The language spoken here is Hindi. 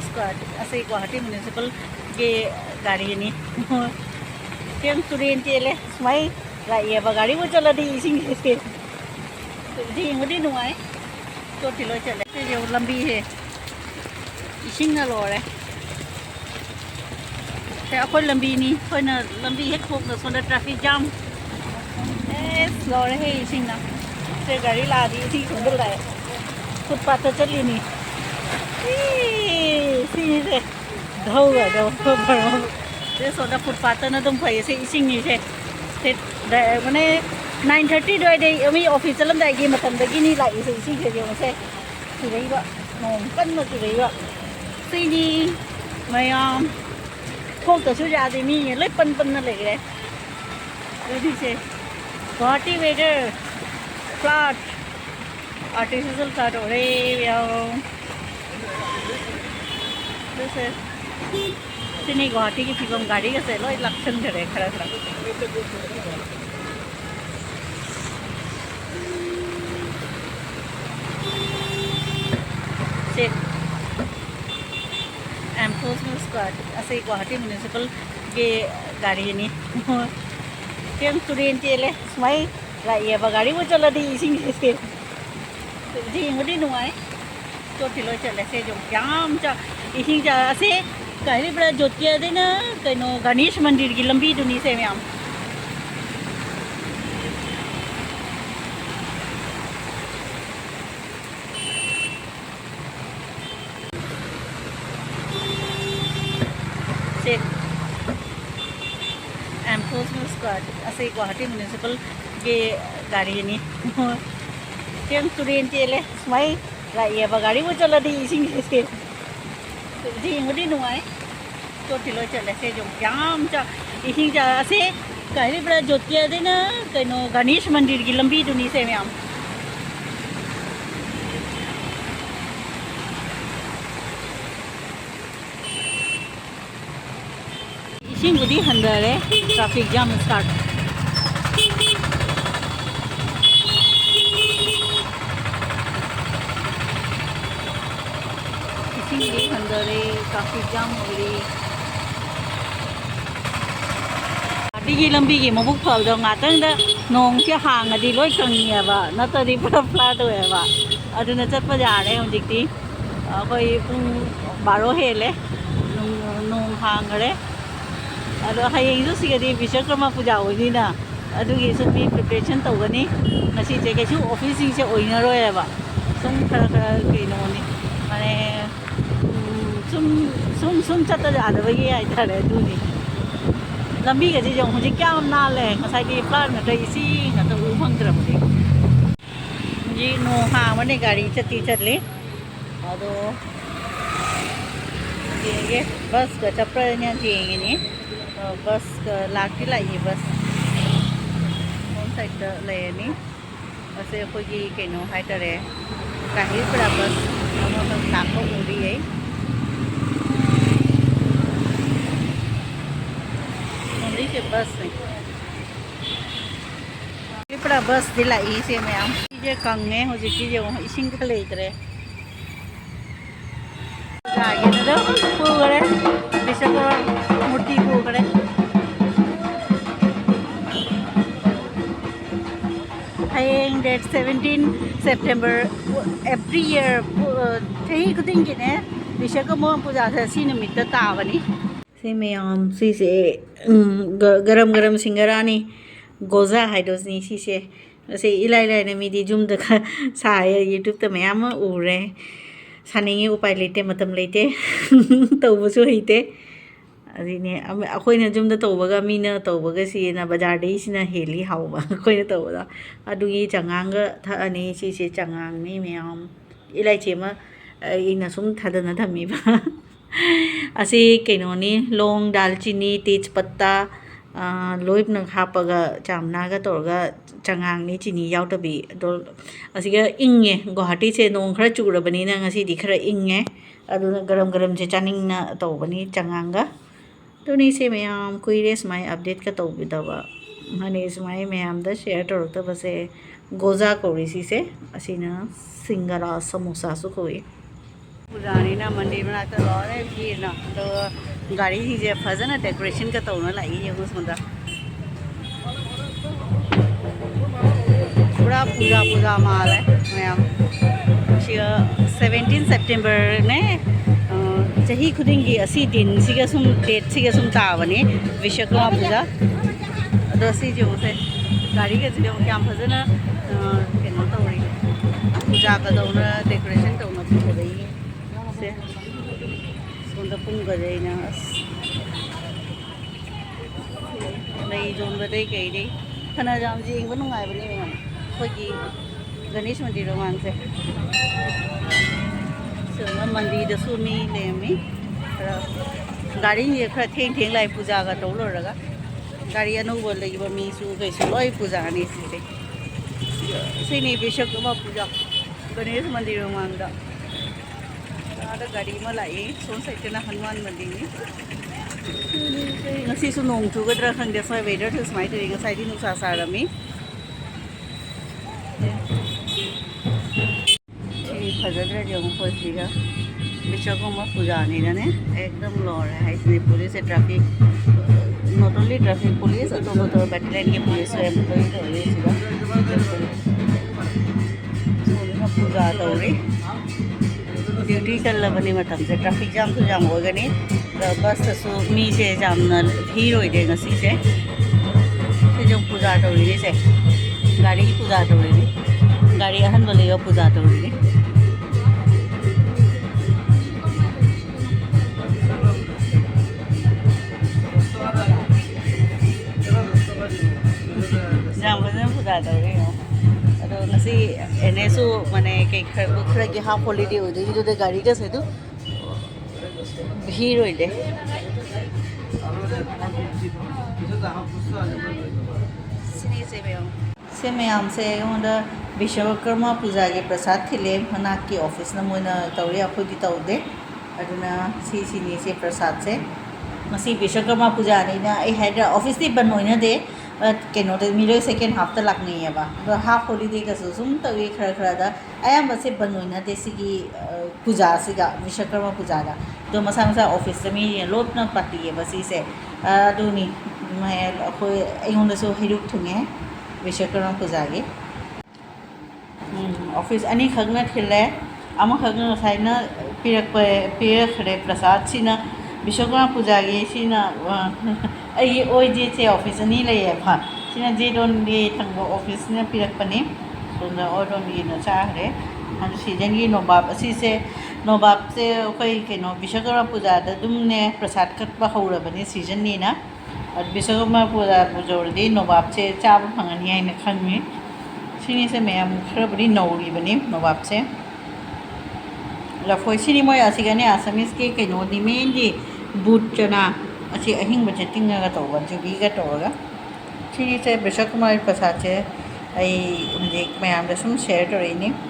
स्क्वाड असे गुवाहाटी म्युनिसिपल के गाड़ी टेम तुरें चेले सुमाय लाइएबा गाड़ी वो चलदी इसिंग से जेंगबदी नुआय तोटिलो चले से जो लंबी है इसिंग ना लोरे ते अखोय लंबी नी खोयना लंबी हेक खोक न सोना ट्रैफिक जाम लोरे है इसिंग ना से गाड़ी लादी इसी सुंदर लाए फुटपाथ तो चली नी सी से धौगा दो बरो से सोना फुटपाथ ना तुम फय से इसिंग नी से माने 9:30 ด้วยเดย์มีออฟฟิศลำไดกี่มาทำได้กี่นี่ไหลสิสิเดียวใช่สิได้บ่นองปั้นมาสิได้บ่สินี่ไม่พวกตัวชุดยาดีมีเลยปั้นนั่นเลยดูดิเช่Guwahati weather flat artificial flat हो रही है जैसे सिनी गुवाहाटी की फिल्म गाड़ी का सेलो लक्षण करे खरा एनफोर्समेंट स्क्वाड असे गुवाहाटी म्युनिसिपल के गाड़ी टेम तुरें चेले सुमाय लाइएबा गाड़ी वो चलदी इसिंग से जेंगबदी नुआय तोटिलो चले से जो जाम चा इसिंग जा से गाड़ी बड़ा जोतिया देना कनो गणेश मंदिर की लंबी दुनी से मैम एनफोर्समेंट स्क्वाड असे गुवाहाटी म्युनिसिपल के गाड़ी टेम तुरें चेले सुमाय लाइएबा गाड़ी वो चलदी इसिंग से जेंगबदी नुआय तोटिलो चले से जो जाम चा इसिंग जा से गाड़ी बड़ा जोतिया देना कनो गणेश मंदिर की लंबी दुनी से मैम इसिंगबदी हंदरे ट्रैफिक जाम स्टार्ट इसिंगबदी हंदरे ट्रैफिक जाम हो रही गाड़ी लंबी की मबुक फलदो ngaतंग नोंग से हांगदी लोय कंगेबा नतदी पूरा फ्लैट होएबा अदुना चटपा जारे हजिकती अखोय पुंग 12 हेले नोंग हांगरे अदो हयेंगसु सिगदी विश्वकर्मा पूजा होइनिना अदुगी सुमी प्रिपरेशन तौगनी ngasi je kaisu office sing se oinaroyeba sum khara keinoनि माने sum chatta jadabagi aitare aduni lambi ga ji jong hojik kyam na le ngasai ki plan na dai si na to u phangdrabadi ji no ha mane gari chatti chatle ado ये बस का चप्पल न्या जेंगे नि बस का लाकी लाई बस होम साइड लेनी असे कोई केनो हाइटरे काही पड़ा बस हम ताको उड़ी है उड़ी के बस नहीं ये पड़ा बस दिलाई से मैं हम ये कंगे हो जी जो इसिंग खले इतरे आगे ना पूरे विश्वकर्मा मूर्ति पूरे हयेंग डेट 17 September every year थे खुदिंग के ने विश्वकर्मा पूजा से सी निमित्त तावनी से मैम सी से गरम सिंगरानी गोजा हाइडोसनी सी से इलाई ने मिदी जुम दखा साय यूट्यूब तो मैम उरे सानिंगे उपाय लेते मतम लेते तौबसु हेते अदिने अखोइना जुमदा तौबगा मीना तौबगा सिना बाजार दे सिना हेली हाउबा अखोइना तौबदा अदुगी चंगांगा थानी सिसे चंगांगनी मैम इलाइचेमा इना सुम थादना थमीबा असे केनोनी लोंग दालचीनी तेजपत्ता लोइब नग हापगा चामनागा तोरगा चंगांगनी चीनी याउतबी दो असिगा इंगे गुवाहाटी से नोंग खरा चुरबनी ना ngasi खरा इंगे अदुना गरम से चानिंगना तौबनी चंगांगा तोनी से मैम कुइरे स्माय अपडेट का तौबिदबा माने स्माय मैम दा शेयर तोरतबा से गोजा कोरिसी से असिना सिंगरा समोसा सु कोई पूजानी ना मंदिर में तो लौरे भी ना तो गाड़ी ही जे फजन डेकोरेशन का तो ना लाई ये कुछ मतलब पूरा पूजा पूजा माल है मैम 17 सेप्टेम्बर ने चाही खुदिंगी असी दिन सिगा सुम डेट सिगा सुम तावने विश्वकर्मा पूजा अदो सी जो से गाड़ी के जो क्या फजन केनो तौरी पूजा का दौना डेकोरेशन तौना फजई से सोंदा पुंग गजैना नहीं जोन बदई कई दे खना जाम जी इंग नुंगाई बनी मैम खोगी गणेश मंदिर रोमान से मंदिर दसु मी लेमी गाड़ी ये खरा थेंग थेंग लाई पूजा का तौ लोरगा गाड़ी अनौबो लईबा मीसु कैसु लोई पूजा नि सिसे सिनी विश्वकर्मा पूजा गणेश मंदिर रोमांगदा आदा गाड़ी मा लाई सोन साइडना हनुमान मंदिर नि ngasi su nong chugadra khangde sai weather thus mai tari ngasai di nusa sarami फजद्रा जो खोजिगा विश्वकर्मा पूजा नहीं जाने एकदम लो रहा है इसमें पुलिस से traffic not only traffic police तो तो बैटलियन के पुलिस एम्प्लॉई तो ये सीधा पूजा तो रही ड्यूटी कर लबनी मतलब से ट्रैफिक जाम तो जाम होगा नहीं बस तो मी से जाम न भीड़ हो जाएगा सी से जो पूजा तो रही से गाड़ी की पूजा तो रही गाड़ी अहन वाले का पूजा तो रही पूजा अदो नसी एनेसु माने के खर के हाफ हॉलिडे हो दे जो गाड़ी का से तो भीड़ होइले से मैम से होंदा विश्वकर्मा पूजा के प्रसाद थिले मना की ऑफिस न मोना तौरे अखोदी तौदे अदुना सीनी से प्रसाद से मसी विश्वकर्मा पूजा नहीं आई हैड ऑफिस दी बन होइना दे कनो मीलो सेकेंड हाफ तक लाकनीबा हाफ हॉलीडे का सूम तवे खरा खरा अयाम से बन होइना दे सिगी पूजा सिगा विश्वकर्मा पूजा दा तो मसा मसा ऑफिस मी लोटना पार्टी बसी से अदुनी मैं अखोय अयोंदसो हेरुक थुंगे विश्वकर्मा पूजा के ऑफिस अनी खगना थिले अमा खगना साइना पिरखरे प्रसाद सिना विश्वकर्मा पूजा के सिना आई ओजे से ऑफिस अनी लेये भा सिना जे दोन दे थंगो ऑफिस ने पिरकपने सोना ओडोन गी न चाहरे हम सीजन की नोबाब असी से नोबाब से कोई केनो विश्वकर्मा पूजा द दुमने प्रसाद कटबा हौरबने सीजन नी ना विश्वकर्मा पूजा पुजोरदी नोबाब से चाब फंगनी है न खंगमी सिनी से मैम खरबडी नौरी बने नोबाब से लफोय सिनी मोय असिगने आसामीस के केनो निमेंदी बूट चना अच्छी अहिंग बचे तिंगा तो जुगी का तोगा सिनी से विश्वकर्मा प्रसाद से आई मुझे मैम सुम शेयर तो रही नहीं